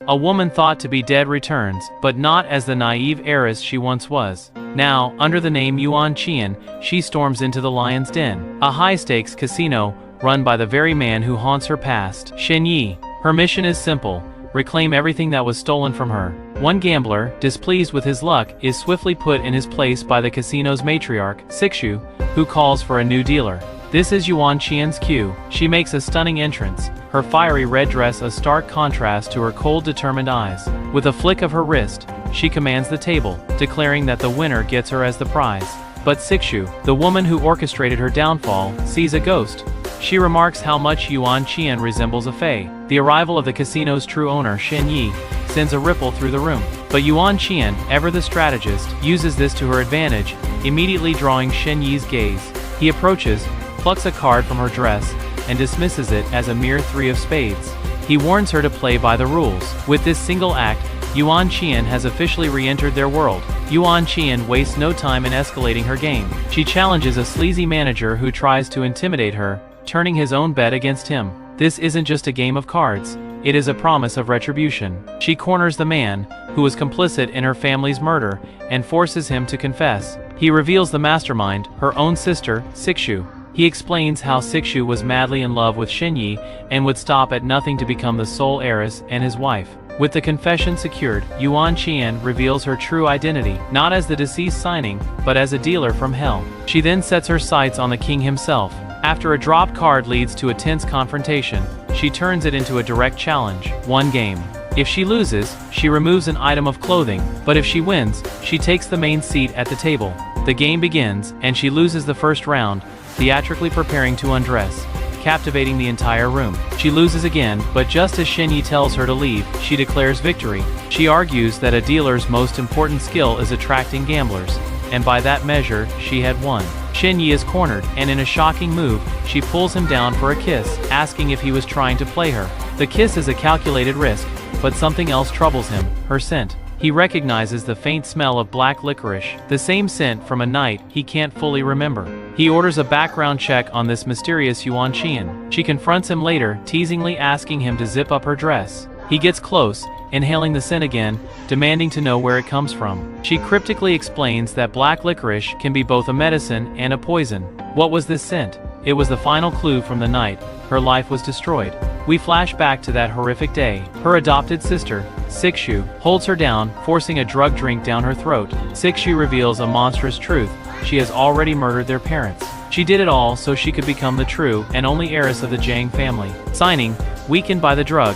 A woman thought to be dead returns, but not as the naive heiress she once was. Now, under the name Yuan Qian, she storms into the Lion's Den, a high-stakes casino run by the very man who haunts her past, Shen Yi. Her mission is simple: reclaim everything that was stolen from her. One gambler, displeased with his luck, is swiftly put in his place by the casino's matriarch, Sixu, who calls for a new dealer. This is Yuan Qian's cue. She makes a stunning entrance, her fiery red dress a stark contrast to her cold, determined eyes. With a flick of her wrist, she commands the table, declaring that the winner gets her as the prize. But Sixu, the woman who orchestrated her downfall, sees a ghost. She remarks how much Yuan Qian resembles a fae. The arrival of the casino's true owner, Shen Yi, sends a ripple through the room. But Yuan Qian, ever the strategist, uses this to her advantage, immediately drawing Shen Yi's gaze. He approaches, plucks a card from her dress, and dismisses it as a mere 3 of spades. He warns her to play by the rules. With this single act, Yuan Qian has officially re-entered their world. Yuan Qian wastes no time in escalating her game. She challenges a sleazy manager who tries to intimidate her, turning his own bet against him. This isn't just a game of cards, it is a promise of retribution. She corners the man, who was complicit in her family's murder, and forces him to confess. He reveals the mastermind, her own sister, Sixu. He explains how Sixu was madly in love with Shen Yi and would stop at nothing to become the sole heiress and his wife. With the confession secured, Yuan Qian reveals her true identity, not as the deceased signing, but as a dealer from hell. She then sets her sights on the king himself. After a drop card leads to a tense confrontation, she turns it into a direct challenge. One game. If she loses, she removes an item of clothing, but if she wins, she takes the main seat at the table. The game begins, and she loses the first round, theatrically preparing to undress, captivating the entire room. She loses again, but just as Shen Yi tells her to leave, she declares victory. She argues that a dealer's most important skill is attracting gamblers, and by that measure, she had won. Shen Yi is cornered, and in a shocking move, she pulls him down for a kiss, asking if he was trying to play her. The kiss is a calculated risk, but something else troubles him: her scent. He recognizes the faint smell of black licorice, the same scent from a night he can't fully remember. He orders a background check on this mysterious Yuan Qian. She confronts him later, teasingly asking him to zip up her dress. He gets close, inhaling the scent again, demanding to know where it comes from. She cryptically explains that black licorice can be both a medicine and a poison. What was this scent? It was the final clue from the night her life was destroyed. We flash back to that horrific day. Her adopted sister, Sixu, holds her down, forcing a drug drink down her throat. Sixu reveals a monstrous truth: she has already murdered their parents. She did it all so she could become the true and only heiress of the Jiang family. Signing, weakened by the drug,